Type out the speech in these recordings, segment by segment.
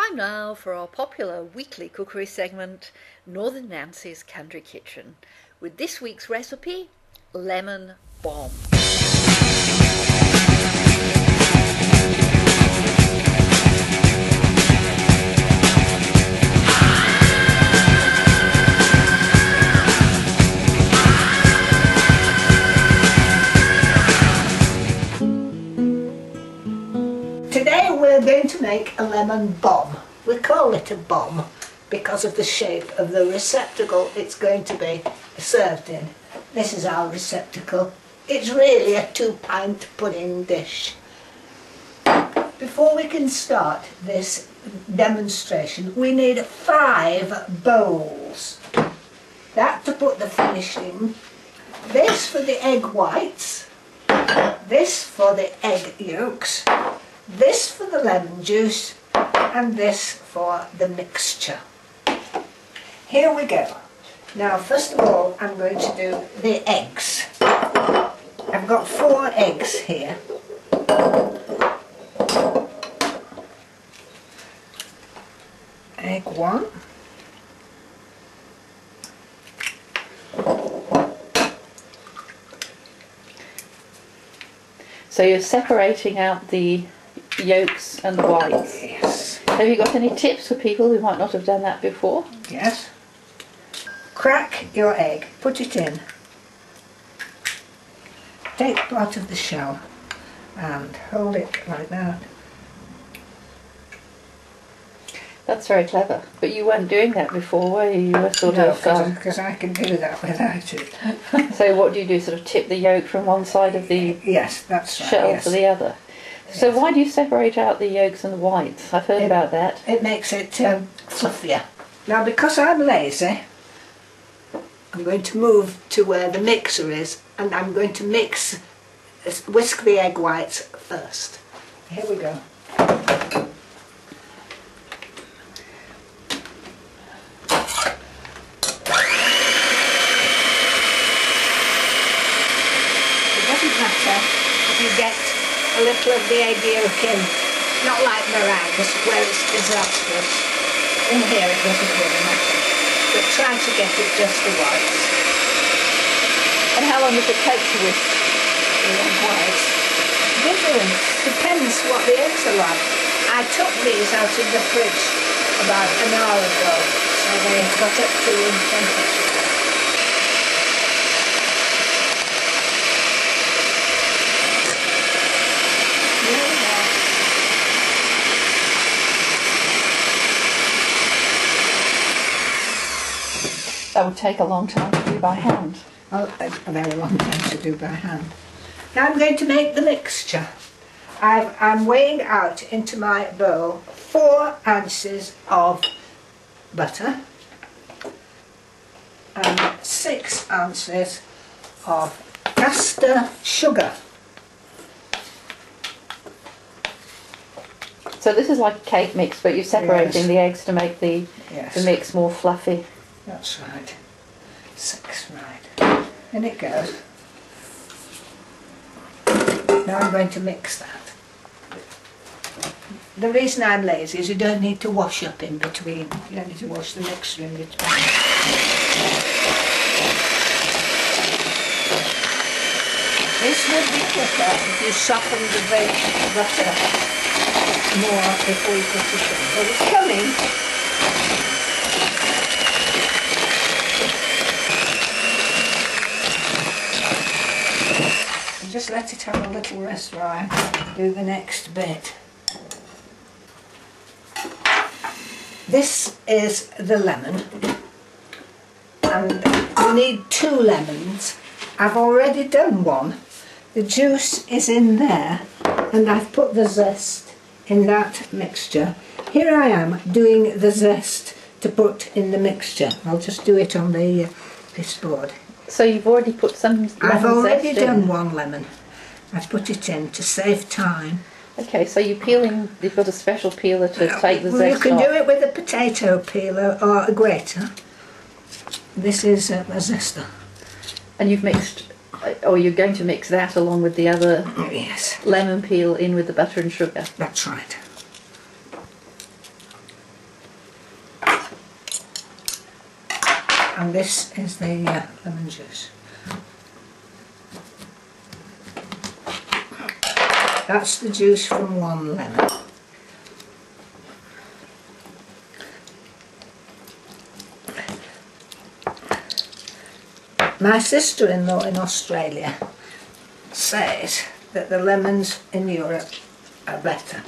Time now for our popular weekly cookery segment, Northern Nancy's Country Kitchen, with this week's recipe, Lemon Bombe. Today we're going to make a lemon bombe. We call it a bombe because of the shape of the receptacle it's going to be served in. This is our receptacle. It's really a 2-pint pudding dish. Before we can start this demonstration, we need 5 bowls. That to put the finishing, this for the egg whites, this for the egg yolks, this for the lemon juice, and this for the mixture. Here we go. Now first of all I'm going to do the eggs. I've got 4 eggs here. Egg 1. So you're separating out the yolks and the whites. Yes. Have you got any tips for people who might not have done that before? Yes. Crack your egg, put it in. Take part of the shell and hold it like that. That's very clever. But you weren't doing that before, were you? You were sort of... because I can do that without it. So what do you do? Sort of tip the yolk from one side of the Yes, that's right, shell yes. to the other? So Yes. why do you separate out the yolks and the whites? I've heard about that. It makes it fluffier. Now because I'm lazy, I'm going to move to where the mixer is and I'm going to whisk the egg whites first. Here we go. It doesn't matter if you get a little of the egg yolk in, not like meringues where it's disastrous. In here it doesn't really matter, but try to get it just the whites. And how long does it take to whisk the egg whites? Different, depends what the eggs are like. I took these out of the fridge about an hour ago, so they got up to room temperature. That would take a long time to do by hand. Oh, a very long time to do by hand. Now I'm going to make the mixture. I'm weighing out into my bowl 4 ounces of butter and 6 ounces of caster sugar. So this is like a cake mix, but you're separating Yes. the eggs to make the mix more fluffy. That's right. 6, right. In it goes. Now I'm going to mix that. The reason I'm lazy is you don't need to wash up in between. You don't need to wash the mixture in between. This would be quicker if you softened the butter more before you put it in. But it's coming. Just let it have a little rest while I do the next bit. This is the lemon, and we need 2 lemons. I've already done one. The juice is in there, and I've put the zest in that mixture. Here I am doing the zest to put in the mixture. I'll just do it on this board. So you've already put some lemon I've already zest done in. 1 lemon. I've put it in to save time. Okay, so you're peeling, you've got a special peeler to take the zest You can off. do it with a potato peeler or a grater. This is a zester. And you've mixed, or you're going to mix that along with the other Yes, lemon peel in with the butter and sugar. that's right. And this is the lemon juice. That's the juice from one lemon. My sister-in-law in Australia says that the lemons in Europe are better.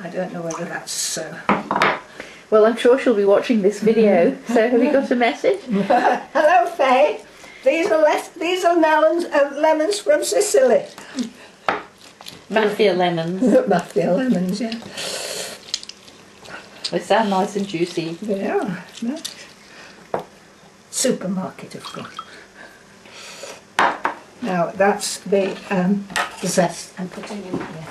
I don't know whether that's so. Well, I'm sure she'll be watching this video, so have you got a message? Hello, Faye. These are lemons from Sicily. Mafia lemons. Mafia lemons, yeah. They sound nice and juicy. They are, nice. Supermarket, of course. Now, that's the zest I'm putting in here.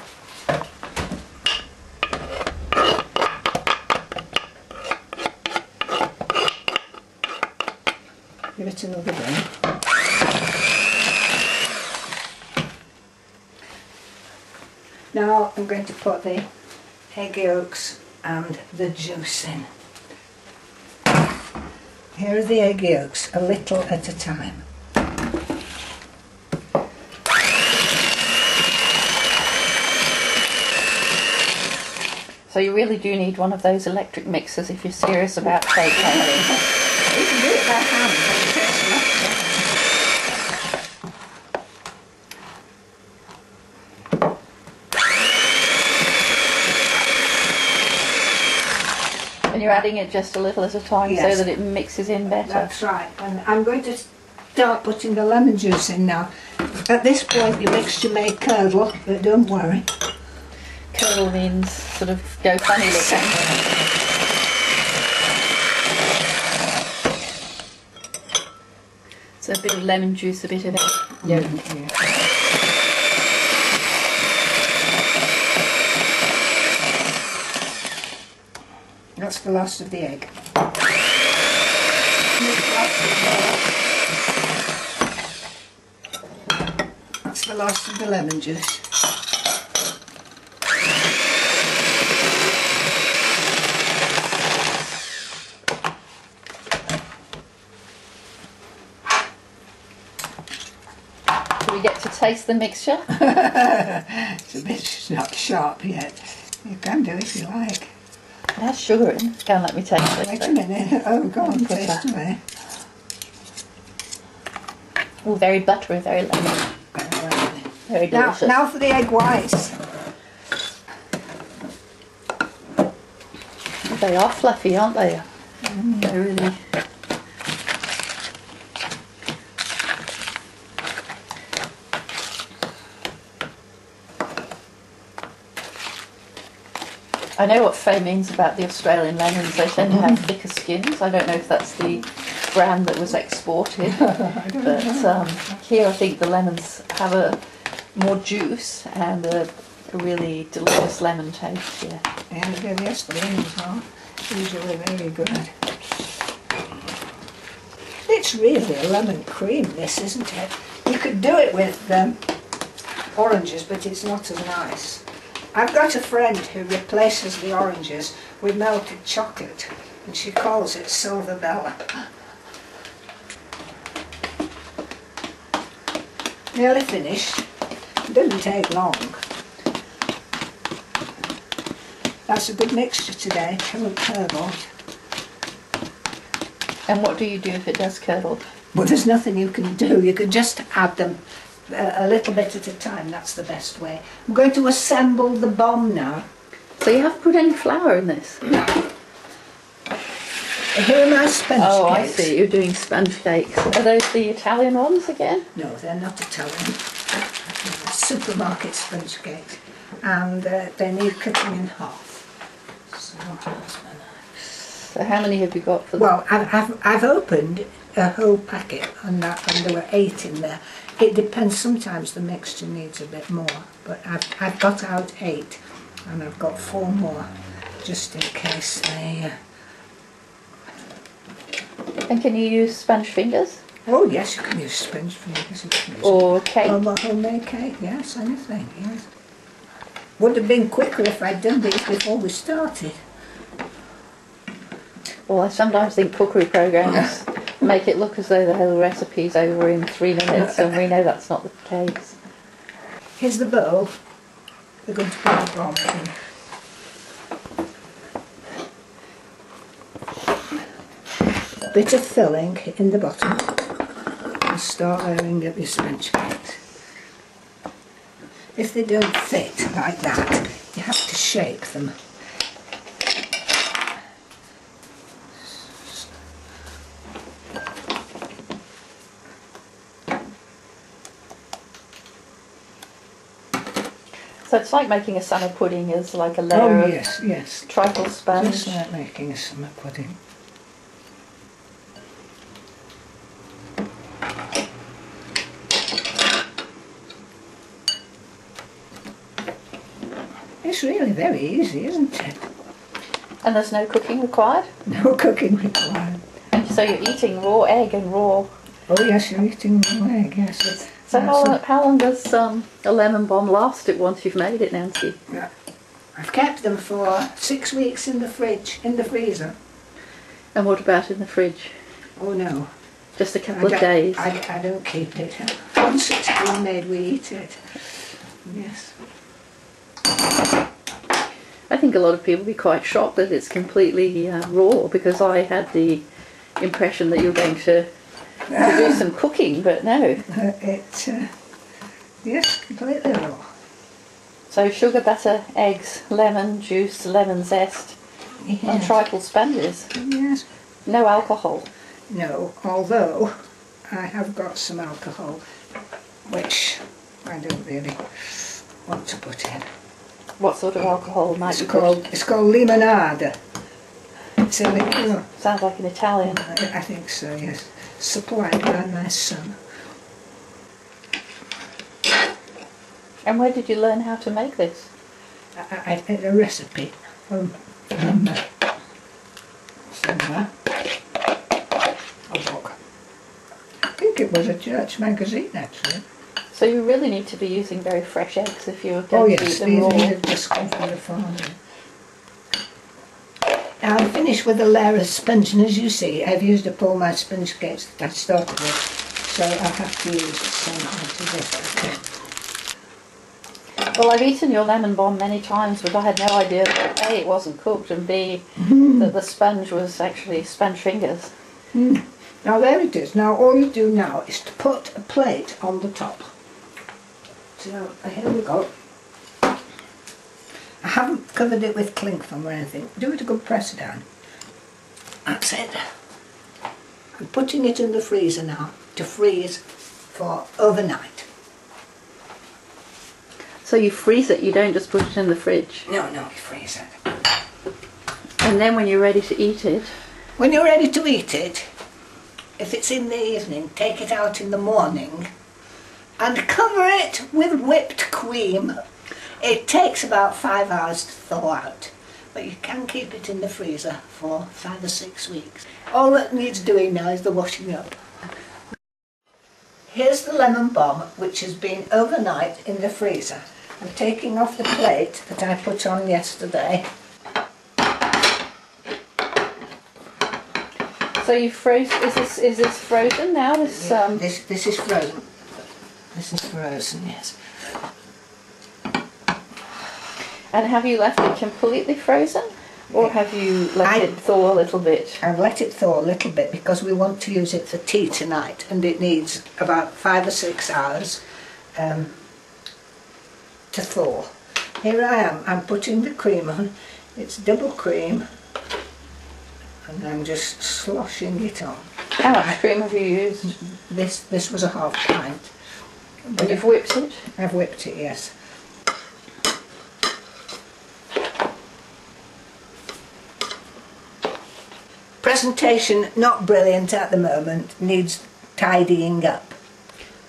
Give it another go. Now I'm going to put the egg yolks and the juice in. Here are the egg yolks, a little at a time. So you really do need one of those electric mixers if you're serious about cake making. You can do it by hand, but it takes a lot. And you're adding it just a little at a time, Yes. so that it mixes in better. That's right. And I'm going to start putting the lemon juice in now. At this point your mixture may curdle, but don't worry. Curdle means sort of go funny looking. So a bit of lemon juice, a bit of yolk. Yeah. That's the last of the egg. That's the last of the lemon juice. Do we get to taste the mixture? It's a bit not sharp yet. You can do if you like. It has sugar in. Can let me taste it. Wait a minute. Oh, go on, Put taste that. away. Oh, very buttery, very lemony. Very Now, delicious. now for the egg whites. They are fluffy, aren't they? They're really... I know what Faye means about the Australian lemons. They tend to have thicker skins. I don't know if that's the brand that was exported, but here I think the lemons have a more juice and a really delicious lemon taste. Yeah. And yes, the lemons are usually very good. It's really a lemon cream, this, isn't it? You could do it with oranges, but it's not as nice. I've got a friend who replaces the oranges with melted chocolate, and she calls it Silver Bella. Nearly finished. Didn't take long. That's a good mixture today. It hasn't curdled. And what do you do if it does curdle? Well, there's nothing you can do. You can just add them a little bit at a time. That's the best way. I'm going to assemble the bomb now. So you haven't put any flour in this? Here are my sponge Oh, I cakes. see. You're doing sponge cakes. Are those the Italian ones again? No, they're not Italian. They're supermarket sponge cakes. And they need cutting in half. So, So how many have you got for well, I've opened a whole packet and there were 8 in there. It depends, sometimes the mixture needs a bit more, but I've got out 8 and I've got 4 more just in case they... And can you use sponge fingers? Oh yes, you can use sponge fingers. You can use Or cake? homemade cake, yes, anything, yes. Would have been quicker if I'd done these before we started. Well, I sometimes think cookery programs make it look as though the whole recipe's over in 3 minutes, and we know that's not the case. Here's the bowl. We're going to put the bomb in. A bit of filling in the bottom and start layering up your sponge cakes. If they don't fit like that, you have to shape them. So it's like making a summer pudding, is like a layer of yes. trifle sponge. Just like making a summer pudding. It's really very easy, isn't it? And there's no cooking required? No cooking required. And so you're eating raw egg and raw... Oh yes, you're eating raw egg, yes. So how long does a lemon bombe last it once you've made it, Nancy? Yeah. I've kept them for 6 weeks in the fridge, in the freezer. And what about in the fridge? Oh no. Just a couple of days? I don't keep it. Once it's been made, we eat it. Yes. I think a lot of people will be quite shocked that it's completely raw, because I had the impression that you were going to do some cooking, but no. Yes, completely raw. So sugar, butter, eggs, lemon juice, lemon zest, and trifle sponges. Yes. No alcohol. No, although I have got some alcohol, which I don't really want to put in. What sort of alcohol might you put? It's called limonade. It's a liqueur. Sounds like an Italian. I think so, yes. Supplied by my son. And where did you learn how to make this? I had a recipe from somewhere. A book. I think it was a church magazine, actually. So you really need to be using very fresh eggs if you're going to eat them raw. These have just come from the farm. Now I'm finished with a layer of sponge, and as you see, I've used up all my sponge cakes that I started with, so I have to use the same amount of this again. Well, I've eaten your lemon bombe many times, but I had no idea that A, it wasn't cooked, and B, that the sponge was actually sponge fingers. Now there it is. Now all you do now is to put a plate on the top. So here we go. I haven't covered it with cling film or anything. Do it a good press down. That's it. I'm putting it in the freezer now to freeze for overnight. So you freeze it, you don't just put it in the fridge? No, you freeze it. And then when you're ready to eat it? When you're ready to eat it, if it's in the evening, take it out in the morning and cover it with whipped cream. It takes about 5 hours to thaw out, but you can keep it in the freezer for 5 or 6 weeks. All that needs doing now is the washing up. Here's the lemon bombe, which has been overnight in the freezer. I'm taking off the plate that I put on yesterday. So you froze, is this frozen now? This is frozen. This is frozen, yes. And have you left it completely frozen? Or have you let it thaw a little bit? I've let it thaw a little bit because we want to use it for tea tonight, and it needs about 5 or 6 hours to thaw. Here I am, I'm putting the cream on. It's double cream, and I'm just sloshing it on. How much cream have you used? This was a half pint. And you've whipped it? I've whipped it, yes. Presentation not brilliant at the moment, needs tidying up.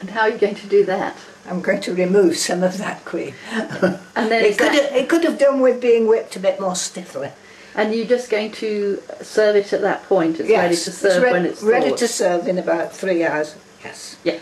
And how are you going to do that? I'm going to remove some of that cream. And then it could have done with being whipped a bit more stiffly. And you're just going to serve it at that point? It's ready to serve when it's ready thawed. to serve in about 3 hours. Yes. Yeah.